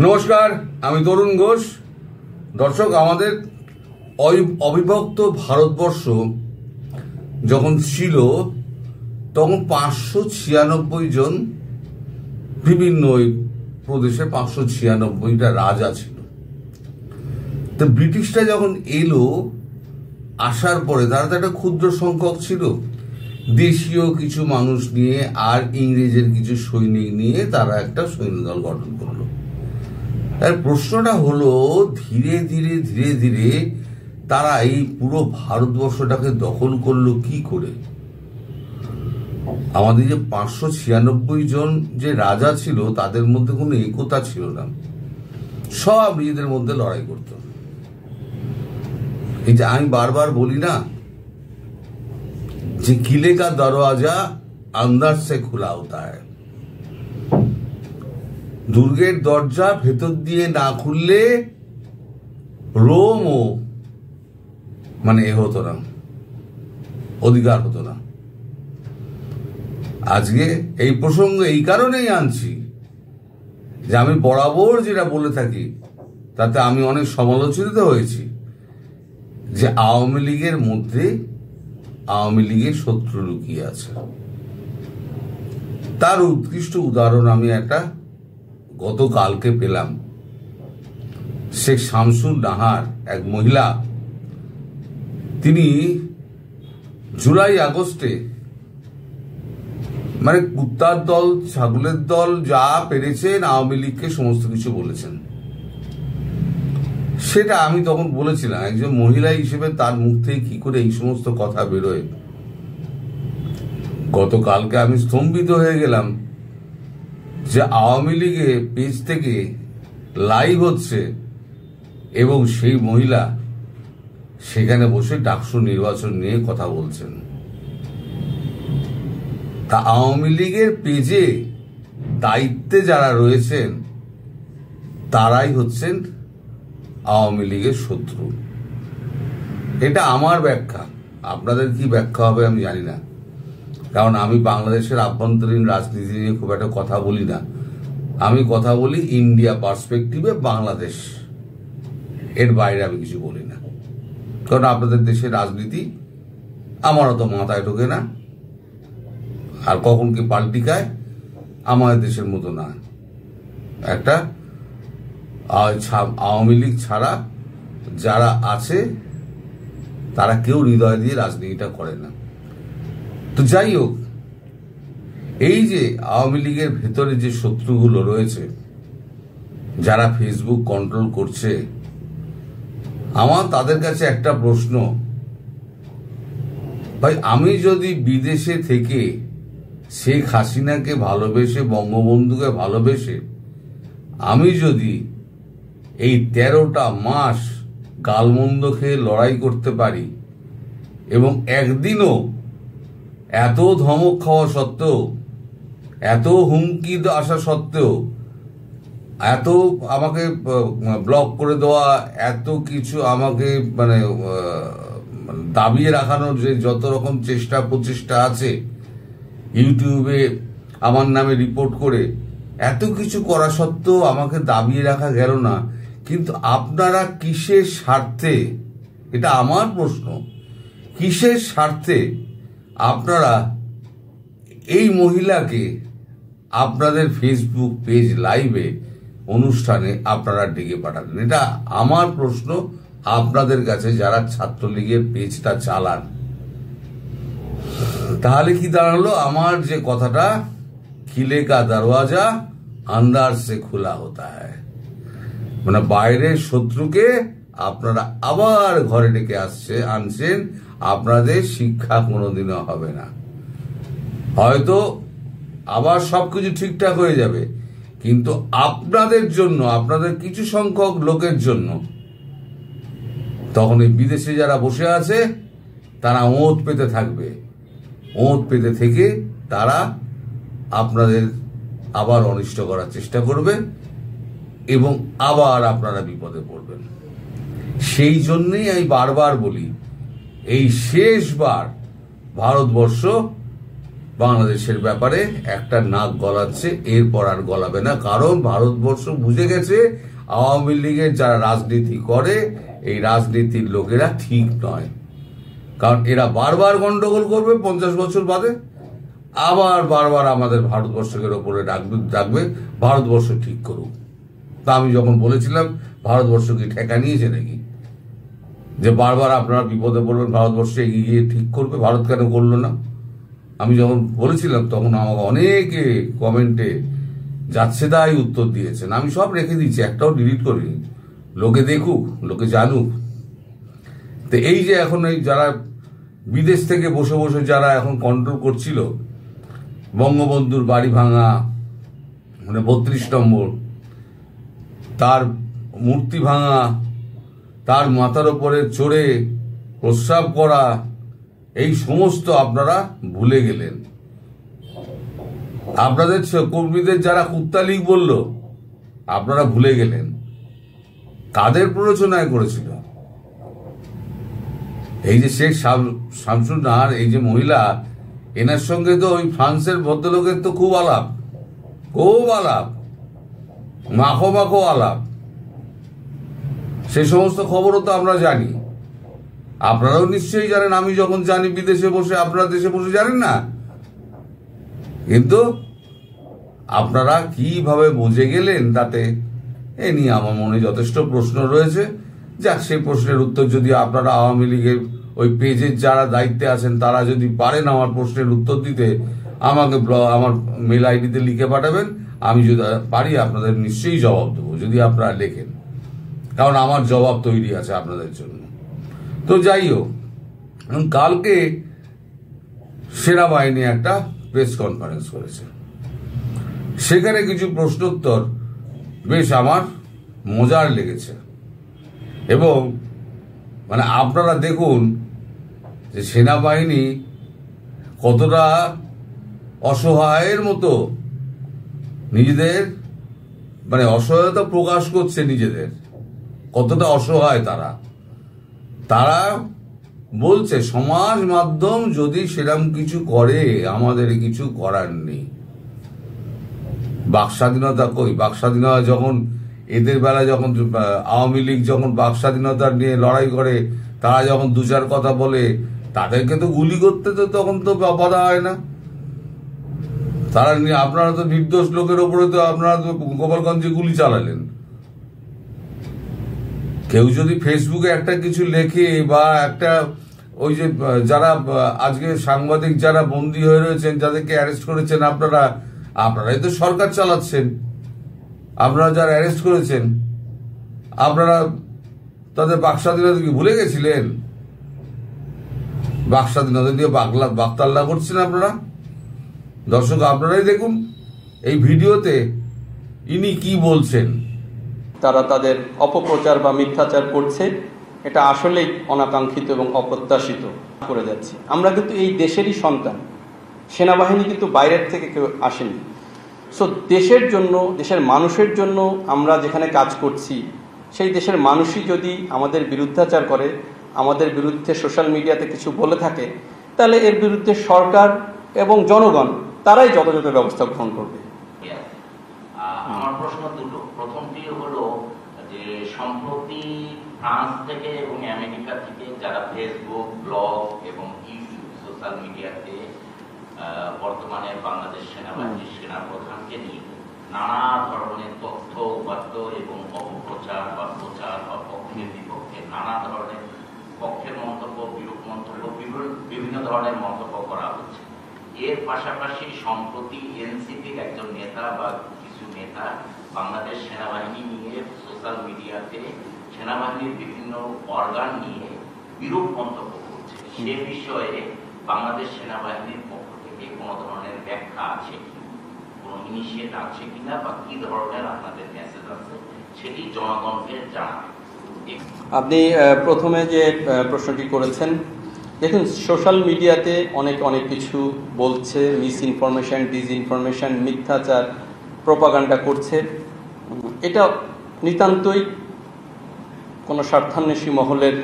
নমস্কার, আমি তরুণ ঘোষ। দর্শক, আমাদের অবিভক্ত ভারতবর্ষ যখন ছিল তখন 596 জন বিভিন্ন প্রদেশে 596টা রাজা ছিল। তো ব্রিটিশরা যখন এলো, আসার পরে তারা তো একটা ক্ষুদ্র সংখ্যক ছিল, দেশীয় কিছু মানুষ নিয়ে আর ইংরেজের কিছু সৈনিক নিয়ে তারা একটা সৈন্যদল গঠন করলো। তার প্রশ্নটা হলো, ধীরে ধীরে ধীরে ধীরে তারা এই পুরো ভারতবর্ষটাকে দখল করলো কি করে? আমাদের যে 596 জন যে রাজা ছিল তাদের মধ্যে কোনো একতা ছিল না, সব নিজেদের মধ্যে লড়াই করত। এই যে আমি বারবার বলি না যে কিলে কা দরওয়াজা আন্দার সে খোলা হতা হ্যায়, দুর্গের দরজা ভেতর দিয়ে না খুললে রোমও হতো না, অধিকার হতো না। আজকে এই প্রসঙ্গ এই কারণেই আনছি যে আমি বরাবর যেটা বলে থাকি তাতে আমি অনেক সমালোচিত হয়েছি যে আওয়ামী লীগের মধ্যে আওয়ামী লীগের শত্রু লুকিয়ে আছে। তার উৎকৃষ্ট উদাহরণ আমি একটা গতকালকে পেলাম। শেখ শামসুন নাহার, এক মহিলা, তিনি জুলাই আগস্টে কুত্তার দল, ছাগলের দল যা পেরেছেন আওয়ামী লীগকে সমস্ত কিছু বলেছেন। সেটা আমি তখন বলেছিলাম, একজন মহিলা হিসেবে তার মুখ থেকে কি করে এই সমস্ত কথা বেরোয়। গতকালকে আমি স্তম্ভিত হয়ে গেলাম যে আওয়ামী লীগের পেজ থেকে লাইভ হচ্ছে এবং সেই মহিলা সেখানে বসে ডাকসু নির্বাচন নিয়ে কথা বলছেন। তা আওয়ামী লীগের পেজে দায়িত্বে যারা রয়েছেন তারাই হচ্ছেন আওয়ামী লীগের শত্রু। এটা আমার ব্যাখ্যা, আপনাদের কি ব্যাখ্যা হবে আমি জানি না, কারণ আমি বাংলাদেশের আভ্যন্তরীণ রাজনীতি নিয়ে খুব একটা কথা বলি না। আমি কথা বলি ইন্ডিয়া পার্সপেক্টিভে, বাংলাদেশ, এর বাইরে আমি কিছু বলি না। কারণ আপনাদের দেশের রাজনীতি আমারও তো মাথায় ঢোকে না, আর কখন কি পাল্টি খায় আমাদের দেশের মতো না। একটা আওয়ামী লীগ ছাড়া যারা আছে তারা কেউ হৃদয় দিয়ে রাজনীতিটা করে না। তো যাই হোক, এই যে আওয়ামী লীগের ভেতরে যে শত্রুগুলো রয়েছে, যারা ফেসবুক কন্ট্রোল করছে, আমার তাদের কাছে একটা প্রশ্ন, ভাই, আমি যদি বিদেশে থেকে শেখ হাসিনাকে ভালোবেসে, বঙ্গবন্ধুকে ভালোবেসে, আমি যদি এই 13টা মাস গালমন্দ খেয়ে লড়াই করতে পারি এবং একদিনও এত ধমক খাওয়া সত্ত্বেও, এত হুমকি আসা সত্ত্বেও, এত আমাকে ব্লক করে দেওয়া, এত কিছু আমাকে দাবিয়ে রাখানোর যে যত রকম চেষ্টা প্রচেষ্টা আছে, ইউটিউবে আমার নামে রিপোর্ট করে এত কিছু করা সত্ত্বেও আমাকে দাবিয়ে রাখা গেল না। কিন্তু আপনারা কিসের স্বার্থে, এটা আমার প্রশ্ন, কিসের স্বার্থে আপনারা এই মহিলাকে আপনাদের ফেসবুক পেজ লাইভে অনুষ্ঠানে আপনারা ডেকে পাঠালেন? এটা আমার প্রশ্ন আপনাদের কাছে, যারা ছাত্রলীগের পেজটা চালান। তাহলে কি দাঁড়ালো? আমার যে কথাটা, কিলে কা দরওয়াজা আন্দার সে খোলা হতা হ্যায়, বাইরের শত্রুকে আপনারা আবার ঘরে ডেকে আনছেন। আপনাদের শিক্ষা কোনোদিনও হবে না। হয়তো আবার সবকিছু ঠিকঠাক হয়ে যাবে, কিন্তু আপনাদের জন্য, আপনাদের কিছু সংখ্যক লোকের জন্য, তখন এই বিদেশে যারা বসে আছে তারা ওঁত পেতে থাকবে। ওঁত পেতে থেকে তারা আপনাদের আবার অনিষ্ট করার চেষ্টা করবে এবং আবার আপনারা বিপদে পড়বেন। সেই জন্যই আমি বারবার বলি, এই শেষবার ভারতবর্ষ বাংলাদেশের ব্যাপারে একটা নাক গলাচ্ছে, এরপর আর গলাবে না। কারণ ভারতবর্ষ বুঝে গেছে আওয়ামী লীগের যারা রাজনীতি করে এই রাজনীতির লোকেরা ঠিক নয়। কারণ এরা বারবার গন্ডগোল করবে 50 বছর বাদে, আবার বারবার আমাদের ভারতবর্ষের ওপরে ডাকবে ভারতবর্ষ ঠিক করুক। তা আমি যখন বলেছিলাম ভারতবর্ষ কি ঠেকা নিয়েছে নাকি, যে বারবার আপনারা বিপদে পড়বেন, ভারতবর্ষ এগিয়ে গিয়ে ঠিক করবে, ভারত কেন করলো না? আমি যখন বলেছিলাম তখন আমাকে অনেকে কমেন্টে যাচ্ছে তাই উত্তর দিয়েছেন। আমি সব রেখে দিচ্ছি, একটাও ডিলিট করিনি। লোকে দেখুক, লোকে জানুক। তো এই যে এখন এই যারা বিদেশ থেকে বসে বসে যারা এখন কন্ট্রোল করছিল, বঙ্গবন্ধুর বাড়ি ভাঙা, মানে 32 নম্বর, তার মূর্তি ভাঙা, তার মাথার ওপরে চড়ে প্রস্রাব করা, এই সমস্ত আপনারা ভুলে গেলেন। আপনাদের কর্মীদের যারা কুত্তা লীগ বলল, আপনারা ভুলে গেলেন কাদের প্ররোচনায় করেছিল। এই যে শেখ শামসুন নাহার, এই যে মহিলা, এনার সঙ্গে তো ওই ফ্রান্সের ভদ্রলোকের তো খুব আলাপ, মাখো মাখো আলাপ। সে সমস্ত খবরও তো আমরা জানি, আপনারাও নিশ্চয়ই জানেন। আমি যখন জানি বিদেশে বসে, আপনারা দেশে বসে জানেন না। কিন্তু আপনারা কিভাবে বুঝে গেলেন তাতে এ নিয়ে আমার মনে যথেষ্ট প্রশ্ন রয়েছে। যাক, সেই প্রশ্নের উত্তর যদি আপনারা আওয়ামী লীগের ওই পেজের যারা দায়িত্বে আছেন তারা যদি পারেন আমার প্রশ্নের উত্তর দিতে, আমাকে আমার মেল আইডিতে লিখে পাঠাবেন। আমি যদি পারি আপনাদের নিশ্চয়ই জবাব দেবো, যদি আপনারা লেখেন, কারণ আমার জবাব তৈরি আছে আপনাদের জন্য। তো যাই হোক, কালকে সেনাবাহিনী একটা প্রেস কনফারেন্স করেছে, সেখানে কিছু প্রশ্নোত্তর বেশ আমার মজার লেগেছে। এবং মানে আপনারা দেখুন যে সেনাবাহিনী কতটা অসহায়ের মতো নিজেদের মানে অসহায়তা প্রকাশ করছে, নিজেদের কতটা অসহায় তারা বলছে সমাজ মাধ্যম যদি সেরকম কিছু করে আমাদের কিছু করার নেই। বাক স্বাধীনতা কই? বাক স্বাধীনতা যখন এদের বেলা, যখন আওয়ামী লীগ যখন বাক স্বাধীনতা নিয়ে লড়াই করে, তারা যখন 2-4 কথা বলে, তাদেরকে তো গুলি করতে তো তখন তো বাধা হয় না। তারা আপনারা তো নির্দোষ লোকের ওপরে তো আপনারা তো গোপালগঞ্জে গুলি চালালেন। কেউ যদি ফেসবুকে একটা কিছু লেখে বা একটা ওই যে যারা আজকে সাংবাদিক যারা বন্দী হয়ে রয়েছেন, যাদেরকে অ্যারেস্ট করেছেন আপনারাই তো সরকার চালাচ্ছেন। আপনারা যারা অ্যারেস্ট করেছেন, আপনারা তাদের বাক স্বাধীনতা কি ভুলে গেছিলেন? বাক স্বাধীনতা দিয়ে বাকতাল্লা করছেন আপনারা। দর্শক আপনারাই দেখুন এই ভিডিওতে ইনি কি বলছেন। তারা তাদের অপপ্রচার বা মিথ্যাচার করছে, এটা আসলেই অনাকাঙ্ক্ষিত এবং অপ্রত্যাশিত করে যাচ্ছে। আমরা কিন্তু এই দেশেরই সন্তান, সেনাবাহিনী কিন্তু বাইরের থেকে কেউ আসেনি। সো দেশের জন্য, দেশের মানুষের জন্য আমরা যেখানে কাজ করছি, সেই দেশের মানুষই যদি আমাদের বিরুদ্ধাচার করে, আমাদের বিরুদ্ধে সোশ্যাল মিডিয়াতে কিছু বলে থাকে, তাহলে এর বিরুদ্ধে সরকার এবং জনগণ তারাই যথাযথ ব্যবস্থা গ্রহণ করবে। আমার প্রশ্ন দুটো। প্রথমটি হলো যে সম্প্রতি ফ্রান্স থেকে এবং আমেরিকা থেকে যারা ফেসবুক, ব্লগ এবং ইউটিউব সোশ্যাল মিডিয়াতে বর্তমানে বাংলাদেশ সেনাবাহিনীর সেনাপ্রধানকে নিয়ে নানা ধরনের তথ্য উপাত্ত এবং অপপ্রচার বা প্রচার বা পক্ষের বিপক্ষে নানা ধরনের পক্ষের মন্তব্য, বিরূপ মন্তব্য, বিভিন্ন ধরনের মন্তব্য করা হচ্ছে। এর পাশাপাশি সম্প্রতি এনসিপির একজন নেতা বা কিছু নেতা বাংলাদেশ সেনাবাহিনী নিয়ে সোশ্যাল মিডিয়াতে সেনাবাহিনীর বিভিন্ন অর্গান নিয়ে বিরূপ মন্তব্য করছে। সে বিষয়ে বাংলাদেশ সেনাবাহিনীর পক্ষ থেকে কোনো ধরনের ব্যাখ্যা আছে কি, কোনো ইনিশিয়েট আছে কিনা, বা কি ধরনের আপনাদের মেসেজ আছে সেটি জনগণকে জানাবে। আপনি প্রথমে যে প্রশ্নটি করেছেন, দেখুন সোশ্যাল মিডিয়াতে অনেক কিছু বলছে, মিস ইনফরমেশন, ডিসইনফরমেশন, মিথ্যাচার, প্রোপাগান্ডা করছে। এটা নিতান্তই কোনো স্বার্থান্বেষী মহলের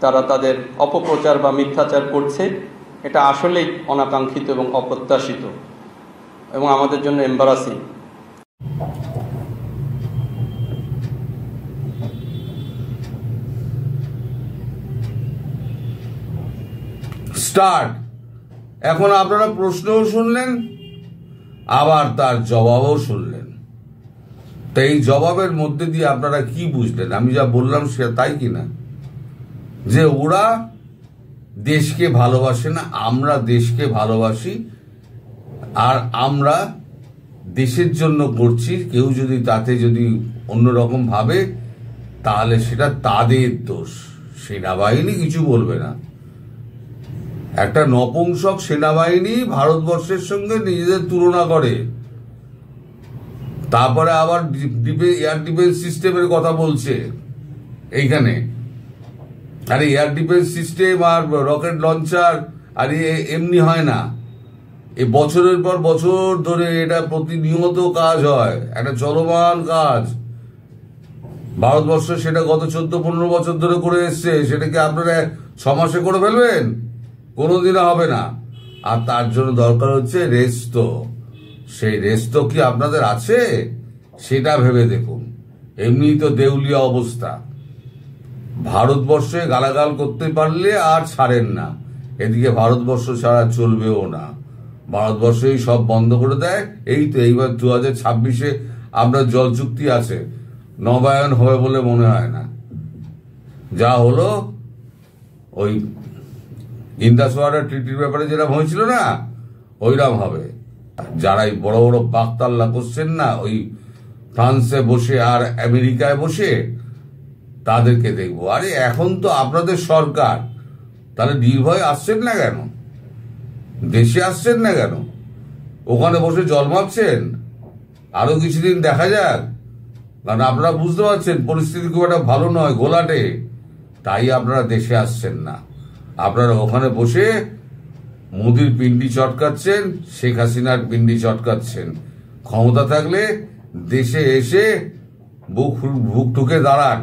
তারা তাদের অপপ্রচার বা মিথ্যাচার করছে। এটা আসলেই অনাকাঙ্ক্ষিত এবং অপ্রত্যাশিত এবং আমাদের জন্য এম্বারাসিং। স্টার্ট। এখন আপনারা প্রশ্নও শুনলেন, আবার তার জবাবও শুনলেন। তো এই জবাবের মধ্যে দিয়ে আপনারা কি বুঝলেন? আমি যা বললাম সে তাই কিনা, যে ওরা দেশকে ভালোবাসে না, আমরা দেশকে ভালোবাসি, আর আমরা দেশের জন্য করছি। কেউ যদি তাতে যদি অন্যরকম ভাবে তাহলে সেটা তাদের দোষ, সেনাবাহিনী কিছু বলবে না। একটা নপুংসক সেনাবাহিনী ভারতবর্ষের সঙ্গে নিজেদের তুলনা করে, তারপরে আবার এয়ার ডিফেন্স সিস্টেমের কথা বলছে এইখানে। আরে এয়ার ডিফেন্স সিস্টেম আর রকেট লঞ্চার আর এমনি হয় না, এই বছরের পর বছর ধরে এটা প্রতিনিয়ত কাজ হয়, একটা চলমান কাজ। ভারতবর্ষ সেটা গত 14-15 বছর ধরে করে এসছে, সেটাকে আপনারা 6 মাসে করে ফেলবেন? কোনোদিনও হবে না। আর তার জন্য দরকার হচ্ছে রেস্তো। সেই রেস্তো কি আপনাদের আছে সেটা ভেবে দেখুন। এমনি তো দেউলিয়া অবস্থা। ভারতবর্ষে গালাগাল করতে পারলে আর ছাড়েন না, এদিকে ভারতবর্ষ ছাড়া চলবেও না। ভারতবর্ষই সব বন্ধ করে দেয়। এই তো এইবার 2026-এ আমরা জল চুক্তি আছে, নবায়ন হবে বলে মনে হয় না। যা হলো ওই ইন্দাস ওয়াটার ট্রিটির ব্যাপারে যেরকম হয়েছিল না, ওইরকম হবে। যারাই বড় বড় বাকতাল্লা করছেন না ওই ফ্রান্সে বসে আর আমেরিকায় বসে, তাদেরকে দেখবো। আরে এখন তো আপনাদের সরকার, তাহলে নির্ভয় আসছেন না কেন? দেশে আসছেন না কেন? ওখানে বসে জল মাপছেন? আরো কিছুদিন দেখা যাক, কারণ আপনারা বুঝতে পারছেন পরিস্থিতি খুব একটা ভালো নয়, ঘোলাটে। তাই আপনারা দেশে আসছেন না। আপনারা ওখানে বসে মোদির পিন্ডি চটকাচ্ছেন, শেখ হাসিনার পিন্ডি চটকাচ্ছেন। ক্ষমতা থাকলে দেশে এসে বুক ঠুকে দাঁড়ান,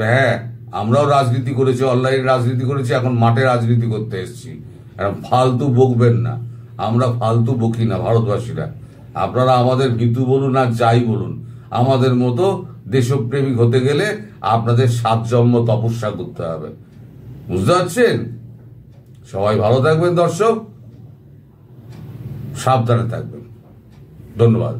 হ্যাঁ আমরাও রাজনীতি করেছি, অনলাইন রাজনীতি করেছি, এখন মাঠে রাজনীতি করতে এসেছি। ফালতু বকবেন না, আমরা ফালতু বকি না ভারতবাসীরা। আপনারা আমাদের ভীতু বলুন আর যাই বলুন, আমাদের মতো দেশপ্রেমিক হতে গেলে আপনাদের 7 জন্ম তপস্যা করতে হবে। বুঝতে পারছেন? সবাই ভালো থাকবেন দর্শক, সাবধানে থাকবেন। ধন্যবাদ।